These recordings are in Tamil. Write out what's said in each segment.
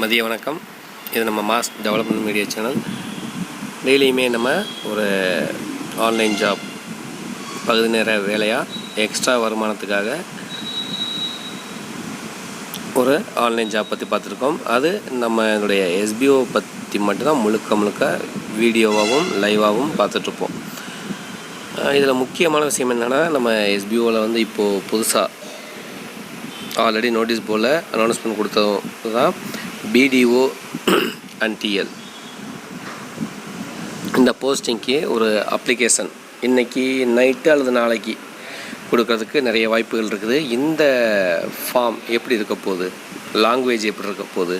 மதிய வணக்கம். இது நம்ம மாஸ் டெவலப்மெண்ட் மீடியா சேனல். டெய்லியுமே நம்ம ஒரு ஆன்லைன் ஜாப் பகுதி நேர வேலையாக எக்ஸ்ட்ரா வருமானத்துக்காக ஒரு ஆன்லைன் ஜாப் பற்றி பார்த்துருக்கோம். அது நம்மளுடைய எஸ்பிஓ பற்றி மட்டும்தான் முழுக்க வீடியோவாகவும் லைவாகவும் பார்த்துட்ருப்போம். இதில் முக்கியமான விஷயம் என்னென்னா, நம்ம எஸ்பிஓவில் இப்போது புதுசாக ஆல்ரெடி நோட்டீஸ் போர்டில் அனௌன்ஸ்மெண்ட் கொடுத்தது தான் பிடிஓ அண்ட் டிஎல். இந்த போஸ்டிங்க்கு ஒரு அப்ளிகேஷன் இன்றைக்கி நைட்டு அல்லது நாளைக்கு கொடுக்கறதுக்கு நிறைய வாய்ப்புகள் இருக்குது. இந்த ஃபார்ம் எப்படி இருக்க போகுது, லாங்குவேஜ் எப்படி இருக்க போகுது,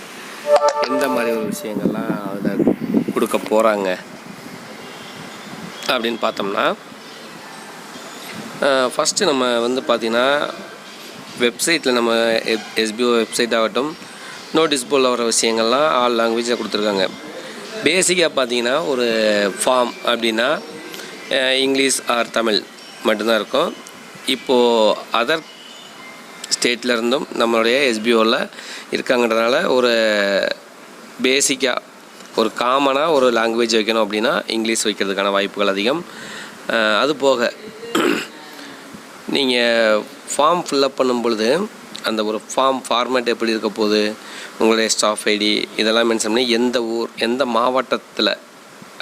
எந்த மாதிரி ஒரு விஷயங்கள்லாம் அதில் கொடுக்க போகிறாங்க அப்படின்னு பார்த்தோம்னா, ஃபஸ்ட்டு நம்ம பார்த்திங்கன்னா வெப்சைட்டில் நம்ம எஸ்பிஓ வெப்சைட் ஆகட்டும், நோட்டீஸ் போர்டில் வர விஷயங்கள்லாம் ஆல் லாங்குவேஜில் கொடுத்துருக்காங்க. பேசிக்காக பார்த்தீங்கன்னா ஒரு ஃபார்ம் அப்படின்னா இங்கிலீஷ் ஆர் தமிழ் மட்டும்தான் இருக்கும். இப்போது அதர் ஸ்டேட்லேருந்தும் நம்மளுடைய எஸ்பிஓவில் இருக்காங்கன்றதுனால ஒரு பேசிக்காக ஒரு காமனாக ஒரு லாங்குவேஜ் வைக்கணும் அப்படின்னா இங்கிலீஷ் வைக்கிறதுக்கான வாய்ப்புகள் அதிகம். அது போக நீங்கள் ஃபார்ம் ஃபில்லப் பண்ணும் பொழுது அந்த ஒரு ஃபார்மேட் எப்படி இருக்க போகுது, உங்களுடைய ஸ்டாஃப் ஐடி இதெல்லாம் மென்ஷன் பண்ணி எந்த ஊர் எந்த மாவட்டத்தில்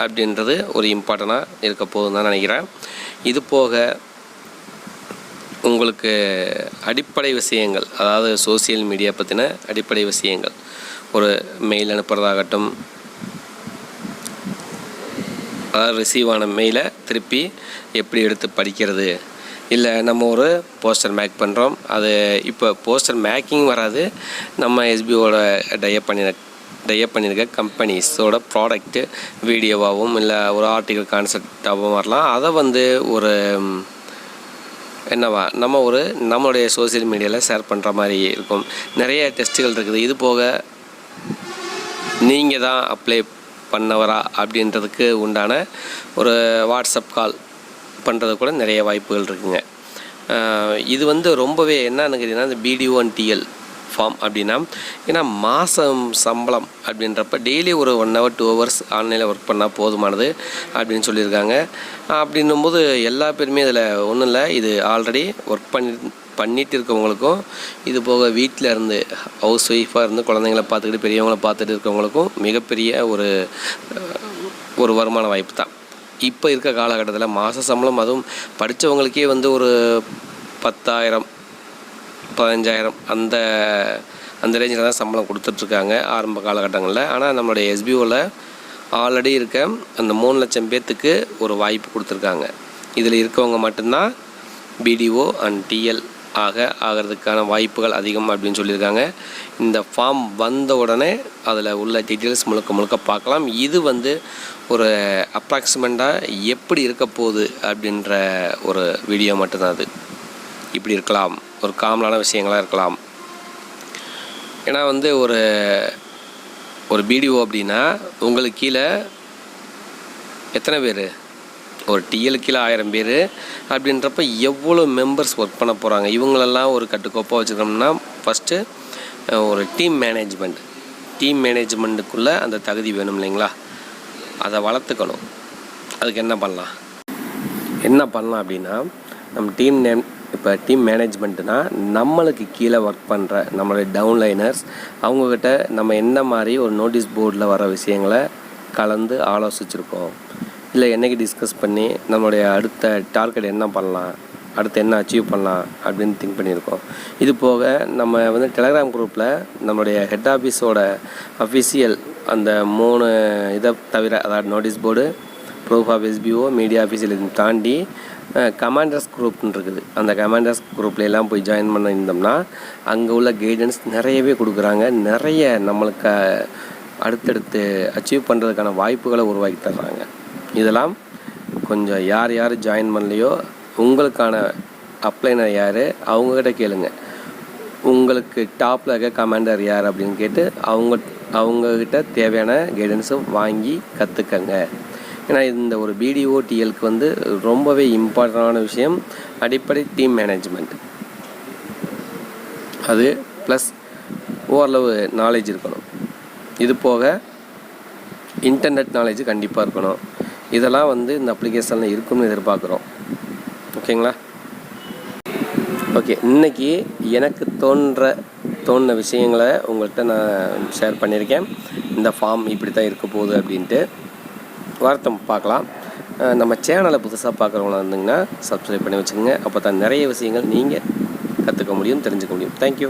அப்படின்றது ஒரு இம்பார்ட்டண்ட்டாக இருக்க போகுதுன்னு தான் நினைக்கிறேன். இது போக உங்களுக்கு அடிப்படை விஷயங்கள், அதாவது சோசியல் மீடியா பற்றின அடிப்படை விஷயங்கள், ஒரு மெயில் அனுப்புகிறதாகட்டும், அதாவது ரிசீவ் ஆன மெயிலை திருப்பி எப்படி எடுத்து படிக்கிறது, இல்லை நம்ம ஒரு போஸ்டர் மேக் பண்ணுறோம், அது இப்போ போஸ்டர் மேக்கிங் வராது, நம்ம எஸ்பிஓட டைப் பண்ணியிருக்க கம்பெனிஸோட ப்ராடக்ட்டு வீடியோவாகவும் இல்லை ஒரு ஆர்டிக்கல் கான்செப்டாகவும் வரலாம். அதை ஒரு என்னவா நம்ம நம்மளுடைய சோசியல் மீடியாவில் ஷேர் பண்ணுற மாதிரி இருக்கும். நிறைய டெஸ்ட்டுகள் இருக்குது. இது போக நீங்கள் தான் அப்ளை பண்ணவரா அப்படின்றதுக்கு உண்டான ஒரு வாட்ஸ்அப் கால் பண்ணுறது கூட நிறைய வாய்ப்புகள் இருக்குங்க. இது ரொம்பவே என்னன்னு கேட்டிங்கன்னா, இந்த பிடிஓ அண்ட் டிஎல் ஃபார்ம் அப்படின்னா, ஏன்னா மாதம் சம்பளம் அப்படின்றப்ப டெய்லி ஒரு 1 hour 2 hours ஆன்லைனில் ஒர்க் பண்ணால் போதுமானது அப்படின்னு சொல்லியிருக்காங்க. அப்படின்னும்போது எல்லா பேருமே இதில் ஒன்றும் இல்லை, இது ஆல்ரெடி ஒர்க் பண்ணிட்டு இருக்கவங்களுக்கும், இது போக வீட்டில் இருந்து ஹவுஸ் ஒய்ஃபாக இருந்து குழந்தைங்கள பார்த்துக்கிட்டு பெரியவங்கள பார்த்துட்டு இருக்கவங்களுக்கும் மிகப்பெரிய ஒரு வருமான வாய்ப்பு தான். இப்போ இருக்க காலகட்டத்தில் மாத சம்பளம், அதுவும் படித்தவங்களுக்கே ஒரு 10,000 15,000 அந்த ரேஞ்சில் தான் சம்பளம் கொடுத்துட்ருக்காங்க ஆரம்ப காலகட்டங்களில். ஆனால் நம்மளுடைய எஸ்பிஓவில் ஆல்ரெடி இருக்க அந்த 3 லட்சம் பேர்த்துக்கு ஒரு வாய்ப்பு கொடுத்துருக்காங்க. இதில் இருக்கவங்க மட்டும்தான் பிடிஓ அண்ட் டிஎல் ஆகிறதுக்கான வாய்ப்புகள் அதிகம் அப்படின்னு சொல்லியிருக்காங்க. இந்த ஃபார்ம் வந்த உடனே அதில் உள்ள டீட்டெயில்ஸ் முழுக்க பார்க்கலாம். இது ஒரு அப்ராக்சிமேட்டாக எப்படி இருக்க போகுது அப்படின்ற ஒரு வீடியோ மட்டும்தான். அது இப்படி இருக்கலாம், ஒரு காமனான விஷயங்களாக இருக்கலாம். ஏன்னா ஒரு பிடிஓ அப்படின்னா உங்களுக்கு கீழே எத்தனை பேர், ஒரு டிஎல் கீழே 1000 பேர் அப்படின்றப்ப எவ்வளோ மெம்பர்ஸ் ஒர்க் பண்ண போகிறாங்க. இவங்களெல்லாம் ஒரு கட்டுக்கோப்பாக வச்சுக்கணும்னா ஃபஸ்ட்டு ஒரு டீம் மேனேஜ்மெண்ட்டுக்குள்ளே அந்த தகுதி வேணும் இல்லைங்களா, அதை வளர்த்துக்கணும். அதுக்கு என்ன பண்ணலாம் அப்படின்னா, நம்ம இப்போ டீம் மேனேஜ்மெண்ட்டுனா நம்மளுக்கு கீழே ஒர்க் பண்ணுற நம்மளுடைய டவுன்லைனர்ஸ், அவங்கக்கிட்ட நம்ம என்ன மாதிரி ஒரு நோட்டீஸ் போர்டில் வர விஷயங்களை கலந்து ஆலோசிச்சுருக்கோம், இல்லை என்றைக்கு டிஸ்கஸ் பண்ணி நம்மளுடைய அடுத்த டார்கெட் என்ன பண்ணலாம், அடுத்து என்ன அச்சீவ் பண்ணலாம் அப்படின்னு திங்க் பண்ணியிருக்கோம். இது போக நம்ம டெலகிராம் குரூப்பில் நம்மளுடைய ஹெட் ஆஃபீஸோட அஃபிஷியல் அந்த 3 இதை தவிர, அதாவது notice board, proof of SPO, media official இது தாண்டி கமாண்டர்ஸ் குரூப்னு இருக்குது. அந்த கமாண்டர்ஸ் குரூப்லாம் போய் ஜாயின் பண்ணியிருந்தோம்னா அங்கே உள்ள கைடன்ஸ் நிறையவே கொடுக்குறாங்க. நிறைய நம்மளுக்கு அடுத்தடுத்து அச்சீவ் பண்ணுறதுக்கான வாய்ப்புகளை உருவாக்கி தர்றாங்க. இதெல்லாம் கொஞ்சம் யார் ஜாயின் பண்ணலையோ, உங்களுக்கான அப்ளைனர் யார் அவங்கக்கிட்ட கேளுங்க. உங்களுக்கு டாப்பில் இருக்க கமாண்டர் யார் அப்படின்னு கேட்டு அவங்கக்கிட்ட தேவையான கைடன்ஸும் வாங்கி கற்றுக்கங்க. ஏன்னா இந்த ஒரு பிடிஓ டிஎலுக்கு ரொம்பவே இம்பார்ட்டண்டான விஷயம் அடிப்படை டீம் மேனேஜ்மெண்ட். அது ப்ளஸ் ஓரளவு நாலேஜ் இருக்கணும். இது போக இன்டர்நெட் நாலேஜ் கண்டிப்பாக இருக்கணும். இதெல்லாம் வந்து இந்த அப்ளிகேஷனில் இருக்கும்னு எதிர்பார்க்குறோம். ஓகேங்களா? ஓகே, இன்றைக்கி எனக்கு தோணுன விஷயங்களை உங்கள்கிட்ட நான் ஷேர் பண்ணியிருக்கேன். இந்த ஃபார்ம் இப்படி தான் இருக்க போகுது அப்படின்ட்டு. வார்த்தை பார்க்கலாம். நம்ம சேனலை புதுசாக பார்க்குறவங்களா இருந்தீங்கன்னா சப்ஸ்கிரைப் பண்ணி வச்சுக்கோங்க. அப்போ தான் நிறைய விஷயங்கள் நீங்கள் கற்றுக்க முடியும், தெரிஞ்சுக்க முடியும். தேங்க்யூ.